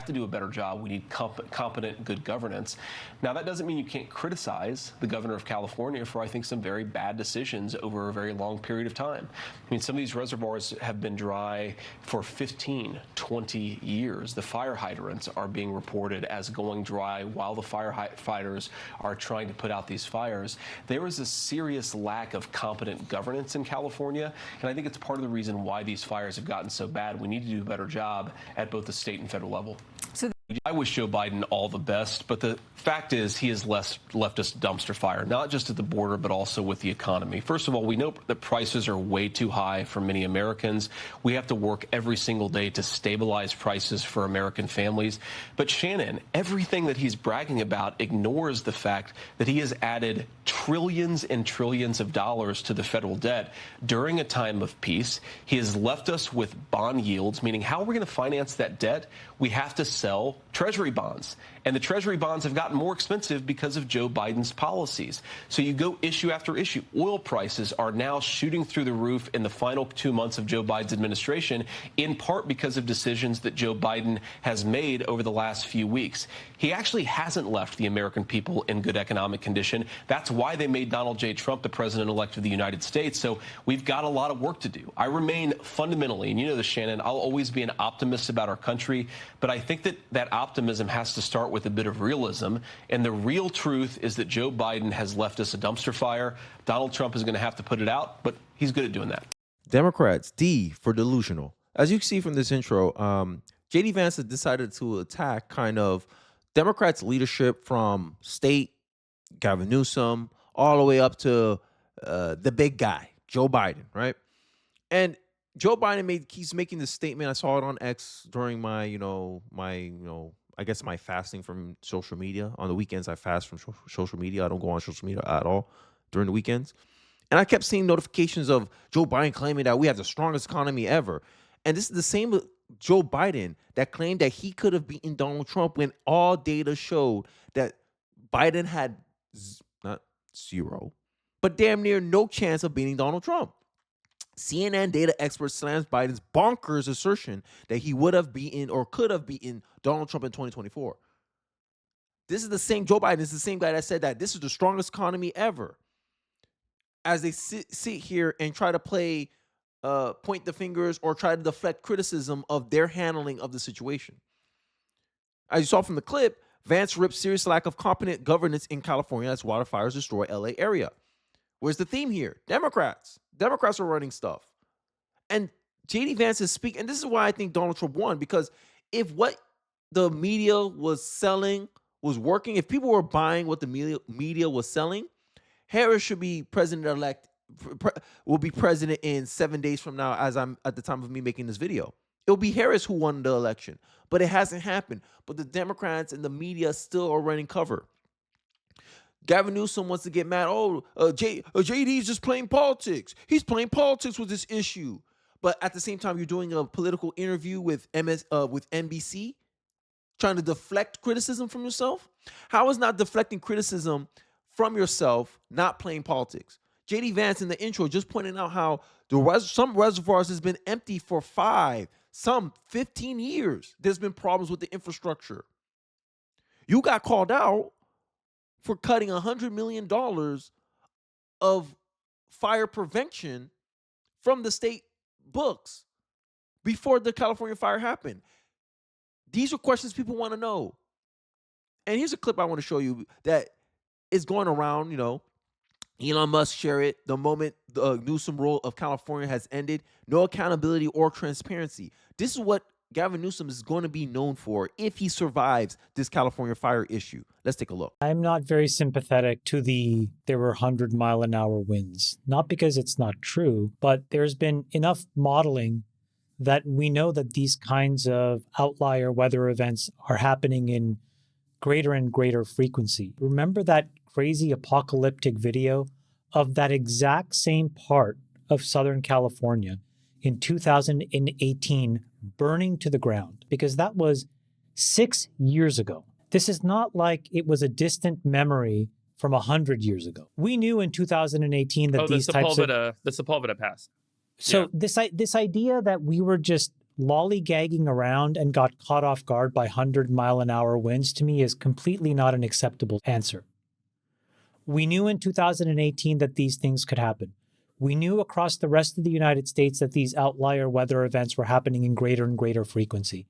to do a better job. We need competent, good governance. Now, that doesn't mean you can't criticize the governor of California for, I think, some very bad decisions over a very long period of time. I mean, some of these reservoirs have been dry for 15, 20 years. The fire hydrants are being reported as going dry while the firefighters are trying to put out these fires. There is a serious lack of competent governance in California, and I think it's part of the reason why these fires have gotten so bad. We need to do a better job at both the state and federal level. I wish Joe Biden all the best, but the fact is he has left us dumpster fire, not just at the border, but also with the economy. First of all, we know that prices are way too high for many Americans. We have to work every single day to stabilize prices for American families. But Shannon, everything that he's bragging about ignores the fact that he has added trillions and trillions of dollars to the federal debt during a time of peace. He has left us with bond yields, meaning how are we going to finance that debt? We have to sell Treasury bonds. And the Treasury bonds have gotten more expensive because of Joe Biden's policies. So you go issue after issue. Oil prices are now shooting through the roof in the final 2 months of Joe Biden's administration, in part because of decisions that Joe Biden has made over the last few weeks. He actually hasn't left the American people in good economic condition. That's why they made Donald J. Trump the president-elect of the United States. So we've got a lot of work to do. I remain fundamentally, and you know this, Shannon, I'll always be an optimist about our country, but I think that optimism has to start with a bit of realism. And the real truth is that Joe Biden has left us a dumpster fire. Donald Trump is going to have to put it out, but he's good at doing that. Democrats, D for delusional. As you can see from this intro, J.D. Vance has decided to attack kind of Democrats' leadership from state, Gavin Newsom, all the way up to the big guy, Joe Biden, right? And Joe Biden keeps making this statement. I saw it on X during my I guess my fasting from social media. On the weekends, I fast from social media. I don't go on social media at all during the weekends. And I kept seeing notifications of Joe Biden claiming that we have the strongest economy ever. And this is the same Joe Biden that claimed that he could have beaten Donald Trump when all data showed that Biden had not zero, but damn near no chance of beating Donald Trump. CNN data expert slams Biden's bonkers assertion that he would have beaten or could have beaten Donald Trump in 2024. This is the same Joe Biden. This is the same guy that said that this is the strongest economy ever. As they sit here and try to point the fingers or try to deflect criticism of their handling of the situation. As you saw from the clip, Vance ripped serious lack of competent governance in California as wildfires destroy LA area. Where's the theme here? Democrats. Democrats are running stuff. And J.D. Vance is speaking, and this is why I think Donald Trump won, because if what the media was selling was working, if people were buying what the media was selling, Harris should be president-elect, will be president in 7 days from now, as I'm at the time of me making this video. It'll be Harris who won the election, but it hasn't happened. But the Democrats and the media still are running cover. Gavin Newsom wants to get mad. JD's just playing politics. He's playing politics with this issue. But at the same time, you're doing a political interview with NBC, trying to deflect criticism from yourself. How is not deflecting criticism from yourself not playing politics? J.D. Vance in the intro just pointing out how some reservoirs has been empty for 15 years. There's been problems with the infrastructure. You got called out for cutting $100 million of fire prevention from the state books before the California fire happened. These are questions people want to know. And here's a clip I want to show you that is going around, Elon Musk share it. The moment the Newsom rule of California has ended, no accountability or transparency. This is what Gavin Newsom is going to be known for if he survives this California fire issue. Let's take a look. I'm not very sympathetic to there were 100-mile-an-hour winds. Not because it's not true, but there's been enough modeling that we know that these kinds of outlier weather events are happening in greater and greater frequency. Remember that crazy apocalyptic video of that exact same part of Southern California in 2018 burning to the ground? Because that was 6 years ago. This is not like it was a distant memory from 100 years ago. We knew in 2018 that these types of... the Sepulveda pass. So this idea that we were just lollygagging around and got caught off guard by 100-mile-an-hour winds, to me, is completely not an acceptable answer. We knew in 2018 that these things could happen. We knew across the rest of the United States that these outlier weather events were happening in greater and greater frequency.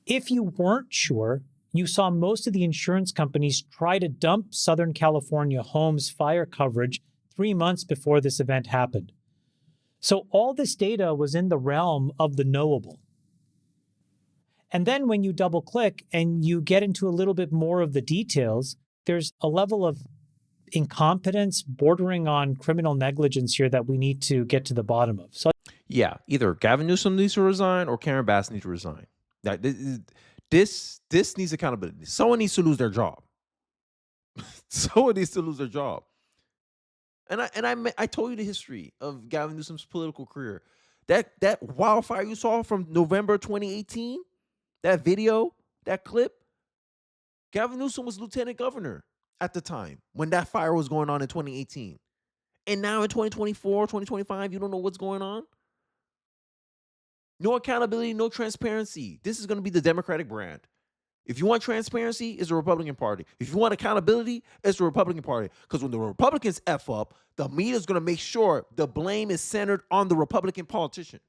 If you weren't sure, you saw most of the insurance companies try to dump Southern California homes' fire coverage 3 months before this event happened. So all this data was in the realm of the knowable. And then when you double click and you get into a little bit more of the details, there's a level of incompetence bordering on criminal negligence here that we need to get to the bottom of. So Yeah, either Gavin Newsom needs to resign or Karen Bass needs to resign. Like, this needs accountability. Someone needs to lose their job. Someone needs to lose their job. And I told you the history of Gavin Newsom's political career. That wildfire you saw from November 2018, that video, that clip, Gavin Newsom was lieutenant governor at the time when that fire was going on in 2018. And now in 2024, 2025, you don't know what's going on? No accountability, no transparency. This is going to be the Democratic brand. If you want transparency, it's the Republican Party. If you want accountability, it's the Republican Party. Because when the Republicans F up, the media is going to make sure the blame is centered on the Republican politician.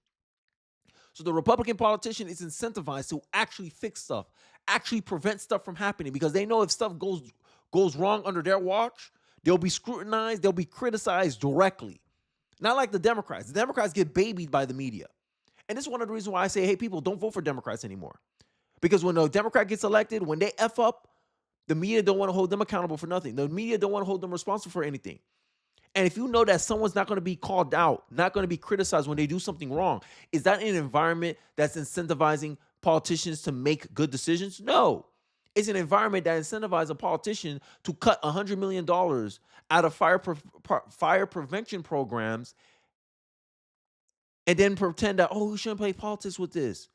So the Republican politician is incentivized to actually fix stuff, actually prevent stuff from happening, because they know if stuff goes wrong under their watch, they'll be scrutinized, they'll be criticized directly. Not like the Democrats. The Democrats get babied by the media. And this is one of the reasons why I say, hey, people, don't vote for Democrats anymore. Because when a Democrat gets elected, when they F up, the media don't want to hold them accountable for nothing. The media don't want to hold them responsible for anything. And if you know that someone's not going to be called out, not going to be criticized when they do something wrong, is that an environment that's incentivizing politicians to make good decisions? No. It's an environment that incentivizes a politician to cut $100 million out of fire prevention programs and then pretend that, oh, we shouldn't play politics with this.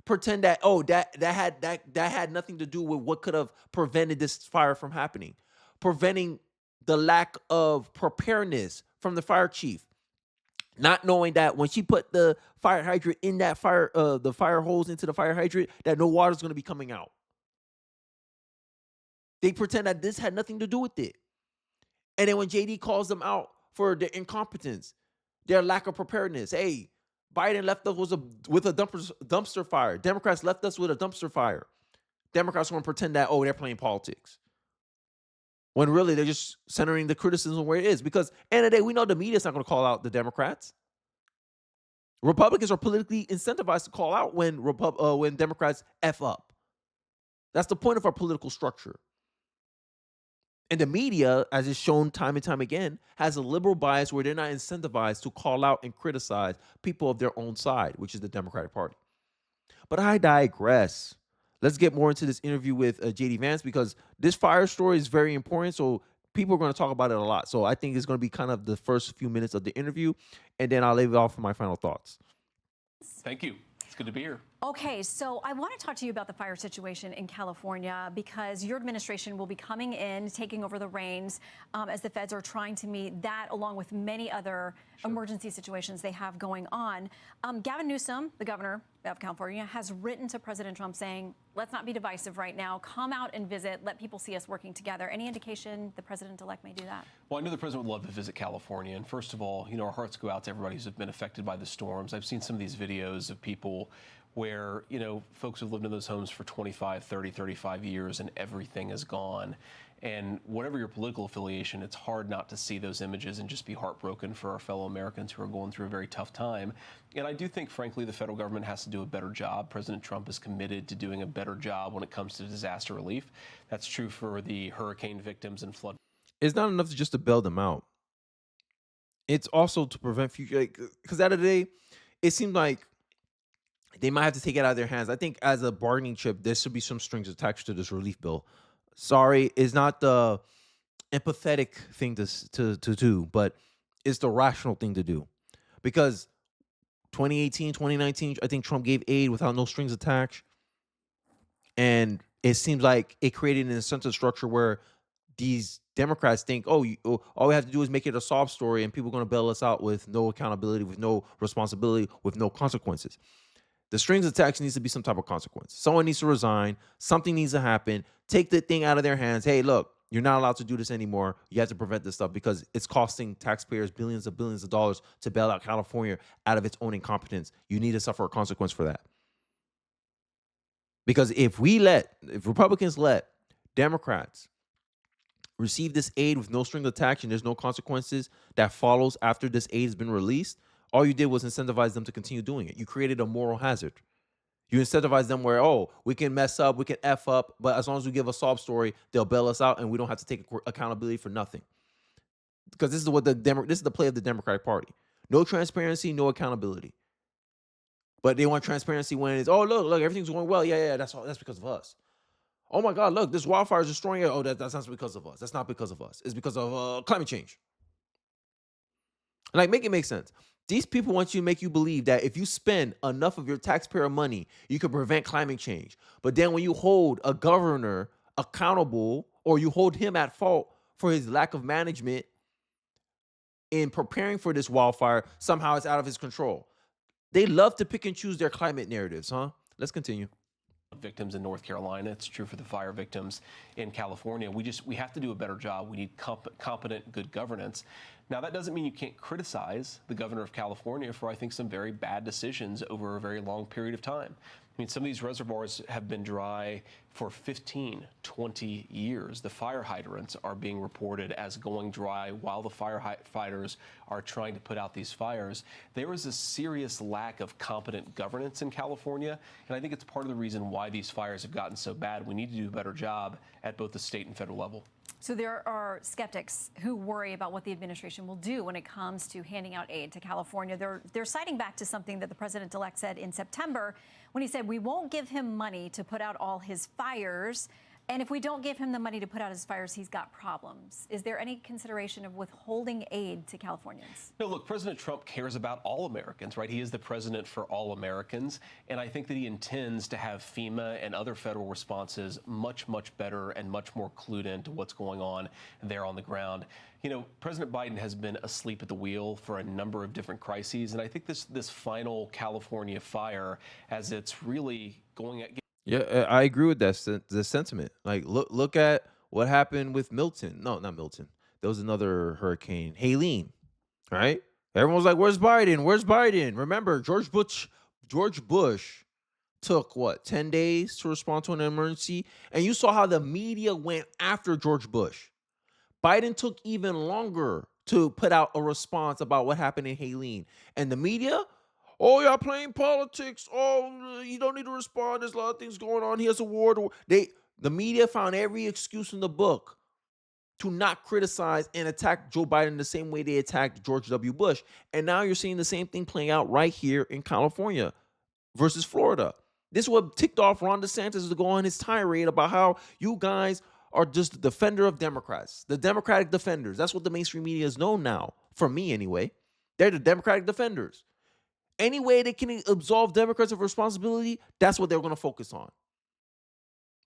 Pretend that, oh, that had nothing to do with what could have prevented this fire from happening. Preventing the lack of preparedness from the fire chief. Not knowing that when she put the fire hydrant in that the fire hose into the fire hydrant, that no water is going to be coming out. They pretend that this had nothing to do with it. And then when JD calls them out for their incompetence, their lack of preparedness, hey, Biden left us with a dumpster fire. Democrats left us with a dumpster fire. Democrats want to pretend that, oh, they're playing politics. When really they're just centering the criticism where it is. Because end of the day, we know the media is not going to call out the Democrats. Republicans are politically incentivized to call out when Democrats F up. That's the point of our political structure. And the media, as is shown time and time again, has a liberal bias where they're not incentivized to call out and criticize people of their own side, which is the Democratic Party. But I digress. Let's get more into this interview with JD Vance, because this fire story is very important. So people are going to talk about it a lot. So I think it's going to be kind of the first few minutes of the interview, and then I'll leave it off for my final thoughts. Thank you. It's good to be here. Okay, so I want to talk to you about the fire situation in California, because your administration will be coming in, taking over the reins as the feds are trying to meet that, along with many other emergency situations they have going on. Gavin Newsom, the governor of California, has written to President Trump saying, let's not be divisive right now. Come out and visit. Let people see us working together. Any indication the president-elect may do that? Well, I know the president would love to visit California. And first of all, our hearts go out to everybody who's been affected by the storms. I've seen some of these videos of people where, folks have lived in those homes for 25, 30, 35 years and everything is gone. And whatever your political affiliation, it's hard not to see those images and just be heartbroken for our fellow Americans who are going through a very tough time. And I do think, frankly, the federal government has to do a better job. President Trump is committed to doing a better job when it comes to disaster relief. That's true for the hurricane victims and flood. It's not enough just to bail them out. It's also to prevent future, because at the end of the day, it seemed like they might have to take it out of their hands. I think as a bargaining chip, there should be some strings attached to this relief bill. Sorry, it's not the empathetic thing to do, but it's the rational thing to do. Because 2018, 2019, I think Trump gave aid without no strings attached. And it seems like it created an incentive structure where these Democrats think, all we have to do is make it a sob story and people are going to bail us out with no accountability, with no responsibility, with no consequences. The strings attached needs to be some type of consequence. Someone needs to resign. Something needs to happen. Take the thing out of their hands. Hey, look, you're not allowed to do this anymore. You have to prevent this stuff because it's costing taxpayers billions of dollars to bail out California out of its own incompetence. You need to suffer a consequence for that. Because if Republicans let Democrats receive this aid with no strings attached and there's no consequences that follows after this aid has been released, all you did was incentivize them to continue doing it. You created a moral hazard. You incentivize them where, oh, we can mess up, we can F up, but as long as we give a sob story, they'll bail us out and we don't have to take accountability for nothing. Because this is what this is the play of the Democratic Party. No transparency, no accountability. But they want transparency when it's, oh, look, everything's going well. Yeah, that's because of us. Oh my God, look, this wildfire is destroying it. Oh, that's not because of us. That's not because of us. It's because of climate change. Like, make it make sense. These people want you to make you believe that if you spend enough of your taxpayer money, you can prevent climate change. But then when you hold a governor accountable or you hold him at fault for his lack of management in preparing for this wildfire, somehow it's out of his control. They love to pick and choose their climate narratives, huh? Let's continue. Victims in North Carolina. It's true for the fire victims in California. We have to do a better job. We need competent, good governance. Now, that doesn't mean you can't criticize the governor of California for, I think, some very bad decisions over a very long period of time. I mean, some of these reservoirs have been dry for 15, 20 years. The fire hydrants are being reported as going dry while the firefighters are trying to put out these fires. There is a serious lack of competent governance in California, and I think it's part of the reason why these fires have gotten so bad. We need to do a better job at both the state and federal level. So there are skeptics who worry about what the administration will do when it comes to handing out aid to California. They're citing back to something that the president-elect said in September when he said we won't give him money to put out all his fires. And if we don't give him the money to put out his fires, he's got problems. Is there any consideration of withholding aid to Californians? No, look, President Trump cares about all Americans, right? He is the president for all Americans. And I think that he intends to have FEMA and other federal responses much, much better and much more clued into what's going on there on the ground. You know, President Biden has been asleep at the wheel for a number of different crises. And I think this final California fire, as it's really going at... Yeah, I agree with that the sentiment. Like, look at what happened with Milton. No, not Milton. There was another hurricane, Helene, right? Everyone was like, where's Biden? Where's Biden? Remember, George Bush took, 10 days to respond to an emergency? And you saw how the media went after George Bush. Biden took even longer to put out a response about what happened in Helene. And the media... oh, y'all playing politics. Oh, you don't need to respond. There's a lot of things going on. He has a war. The media found every excuse in the book to not criticize and attack Joe Biden the same way they attacked George W. Bush. And now you're seeing the same thing playing out right here in California versus Florida. This is what ticked off Ron DeSantis to go on his tirade about how you guys are just the defender of Democrats, the Democratic defenders. That's what the mainstream media is known now, for me anyway. They're the Democratic defenders. Any way they can absolve Democrats of responsibility, that's what they're going to focus on.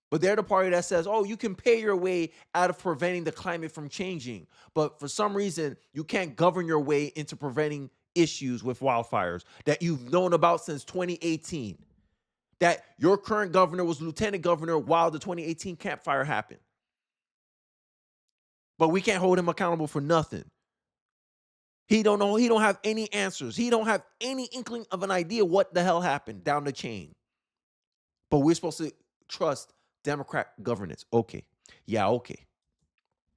But they're the party that says, oh, you can pay your way out of preventing the climate from changing. But for some reason, you can't govern your way into preventing issues with wildfires that you've known about since 2018. That your current governor was lieutenant governor while the 2018 Camp Fire happened. But we can't hold him accountable for nothing. He don't know. He don't have any answers. He don't have any inkling of an idea what the hell happened down the chain. But we're supposed to trust Democrat governance. Okay. Yeah, okay.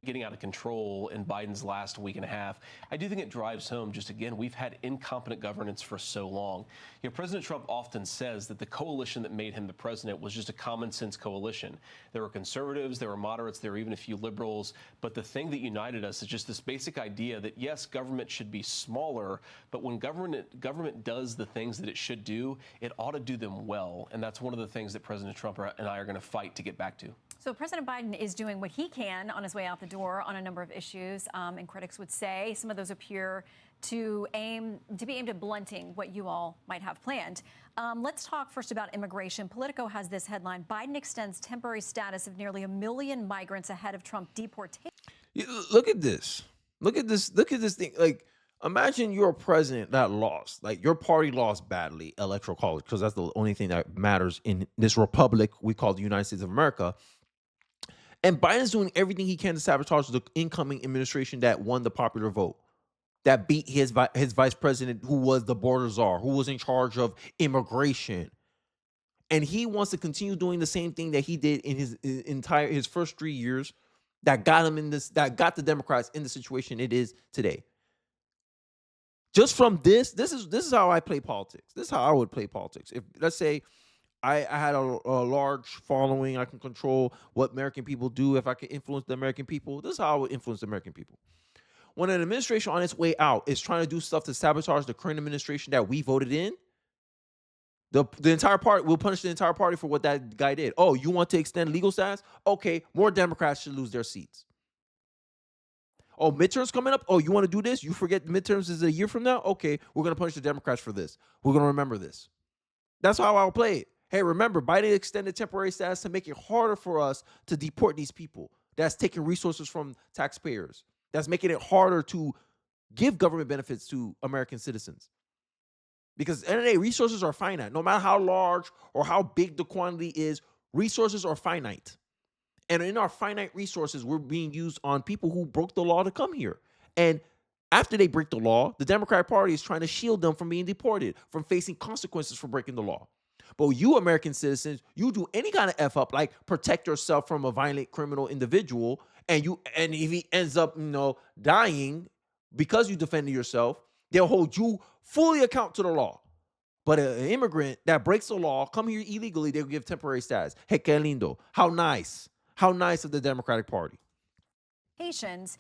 Getting out of control in Biden's last week and a half, I do think it drives home just, again, we've had incompetent governance for so long. You know, President Trump often says that the coalition that made him the president was just a common sense coalition. There were conservatives, there were moderates, there were even a few liberals. But the thing that united us is just this basic idea that, yes, government should be smaller, but when government does the things that it should do, it ought to do them well. And that's one of the things that President Trump and I are going to fight to get back to. So President Biden is doing what he can on his way out the door on a number of issues, and critics would say some of those appear to be aimed at blunting what you all might have planned. Let's talk first about immigration. Politico has this headline: Biden extends temporary status of nearly 1 million migrants ahead of Trump deportation. Look at this. Look at this. Look at this thing. Like, Imagine you're a president that lost, like your party lost badly electoral college, because that's the only thing that matters in this republic we call the United States of America. And Biden's doing everything he can to sabotage the incoming administration that won the popular vote, that beat his vice president, who was the border czar, who was in charge of immigration. And he wants to continue doing the same thing that he did in his first 3 years, that got the Democrats in the situation it is today. Just from this is how I play politics. This is how I would play politics. If, let's say, I had a large following, I can control what American people do. If I can influence the American people, this is how I would influence the American people. When an administration on its way out is trying to do stuff to sabotage the current administration that we voted in, the entire party will punish the entire party for what that guy did. Oh, you want to extend legal status? Okay, more Democrats should lose their seats. Oh, midterms coming up? Oh, you want to do this? You forget the midterms is a year from now? Okay, we're going to punish the Democrats for this. We're going to remember this. That's how I'll play it. Hey, remember, Biden extended temporary status to make it harder for us to deport these people. That's taking resources from taxpayers. That's making it harder to give government benefits to American citizens. Because at the end of the day, resources are finite. No matter how large or how big the quantity is, resources are finite. And in our finite resources, we're being used on people who broke the law to come here. And after they break the law, the Democratic Party is trying to shield them from being deported, from facing consequences for breaking the law. But you American citizens, you do any kind of F up, like protect yourself from a violent criminal individual, and if he ends up, dying because you defended yourself, they'll hold you fully account to the law. But an immigrant that breaks the law, come here illegally, they'll give temporary status. Hey, que lindo. How nice. How nice of the Democratic Party. Says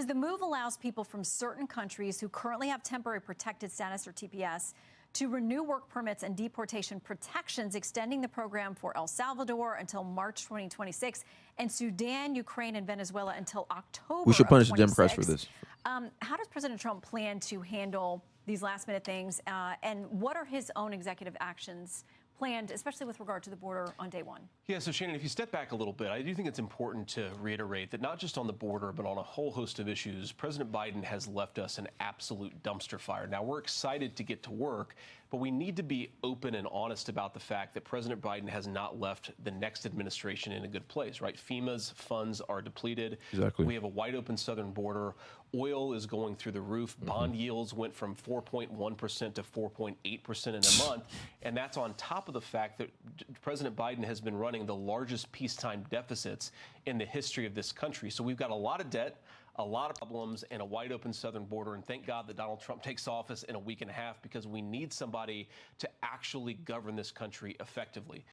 the move allows people from certain countries who currently have temporary protected status, or TPS, to renew work permits and deportation protections, extending the program for El Salvador until March 2026 and Sudan, Ukraine, and Venezuela until October. We should punish the Democrats for this. How does President Trump plan to handle these last-minute things, and what are his own executive actions planned, especially with regard to the border on day one? Yeah, so Shannon, if you step back a little bit, I do think it's important to reiterate that not just on the border, but on a whole host of issues, President Biden has left us an absolute dumpster fire. Now, we're excited to get to work, but we need to be open and honest about the fact that President Biden has not left the next administration in a good place, right? FEMA's funds are depleted. Exactly. We have a wide open southern border. Oil is going through the roof. Bond yields went from 4.1% to 4.8% in a month. And that's on top of the fact that President Biden has been running the largest peacetime deficits in the history of this country. So we've got a lot of debt, a lot of problems, and a wide open southern border. And thank God that Donald Trump takes office in a week and a half, because we need somebody to actually govern this country effectively.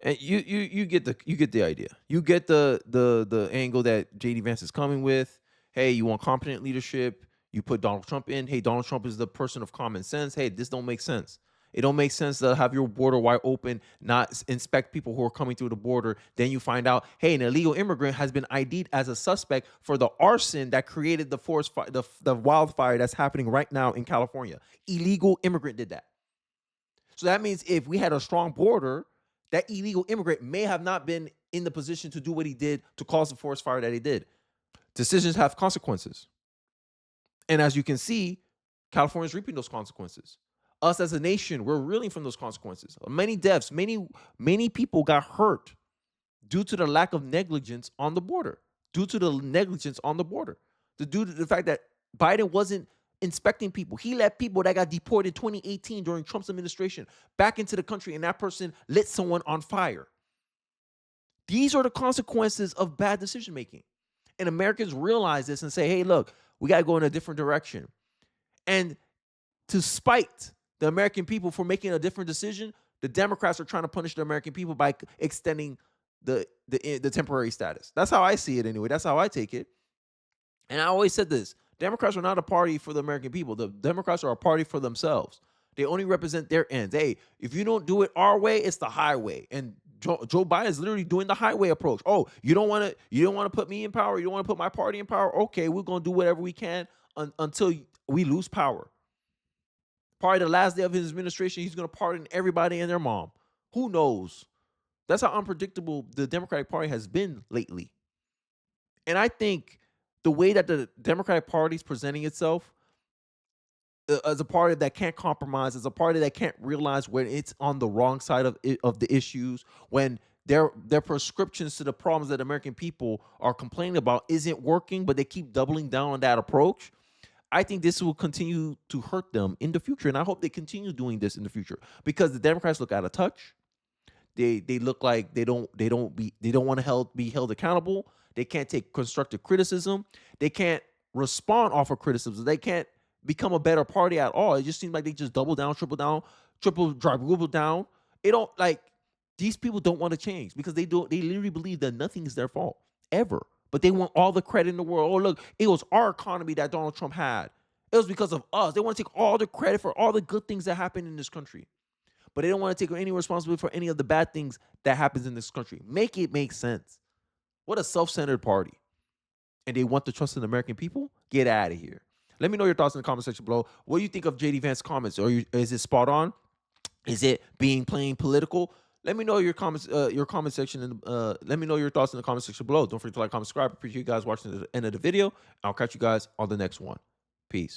And you get the idea. You get the angle that JD Vance is coming with. Hey, you want competent leadership? You put Donald Trump in. Hey, Donald Trump is the person of common sense. Hey, this don't make sense. It don't make sense to have your border wide open, not inspect people who are coming through the border. Then you find out, hey, an illegal immigrant has been ID'd as a suspect for the arson that created the forest fire, the wildfire that's happening right now in California. Illegal immigrant did that. So that means if we had a strong border, that illegal immigrant may have not been in the position to do what he did to cause the forest fire that he did. Decisions have consequences. And as you can see, California is reaping those consequences. Us as a nation, we're reeling from those consequences. Many deaths, many people got hurt due to the lack of negligence on the border, due to the fact that Biden wasn't inspecting people. He let people that got deported 2018 during Trump's administration back into the country, and that person lit someone on fire. These are the consequences of bad decision making. And Americans realize this and say, hey, look, we got to go in a different direction. And to spite the American people for making a different decision, the Democrats are trying to punish the American people by extending the temporary status. That's how I see it anyway. That's how I take it. And I always said this. Democrats are not a party for the American people. The Democrats are a party for themselves. They only represent their ends. Hey, if you don't do it our way, it's the highway. And Joe Biden is literally doing the highway approach. Oh, you don't want to put me in power. You don't want to put my party in power. Okay, we're going to do whatever we can until we lose power. Probably the last day of his administration, he's going to pardon everybody and their mom. Who knows? That's how unpredictable the Democratic Party has been lately. And I think the way that the Democratic Party is presenting itself as a party that can't compromise, as a party that can't realize when it's on the wrong side of the issues, when their prescriptions to the problems that American people are complaining about isn't working, but they keep doubling down on that approach. I think this will continue to hurt them in the future, and I hope they continue doing this in the future because the Democrats look out of touch. They look like they don't want to be held accountable. They can't take constructive criticism. They can't respond off of criticism. They can't become a better party at all. It just seems like they just double down, quadruple down. It don't like these people don't want to change because they literally believe that nothing is their fault ever. But they want all the credit in the world. Oh, look, it was our economy that Donald Trump had. It was because of us. They want to take all the credit for all the good things that happen in this country. But they don't want to take any responsibility for any of the bad things that happens in this country. Make it make sense. What a self-centered party. And they want the trust of the American people? Get out of here. Let me know your thoughts in the comment section below. What do you think of JD Vance's comments? Is it spot on? Is it plain political? Let me know your comments, your comment section, and let me know your thoughts in the comment section below. Don't forget to like, comment, subscribe. Appreciate you guys watching the end of the video. I'll catch you guys on the next one. Peace.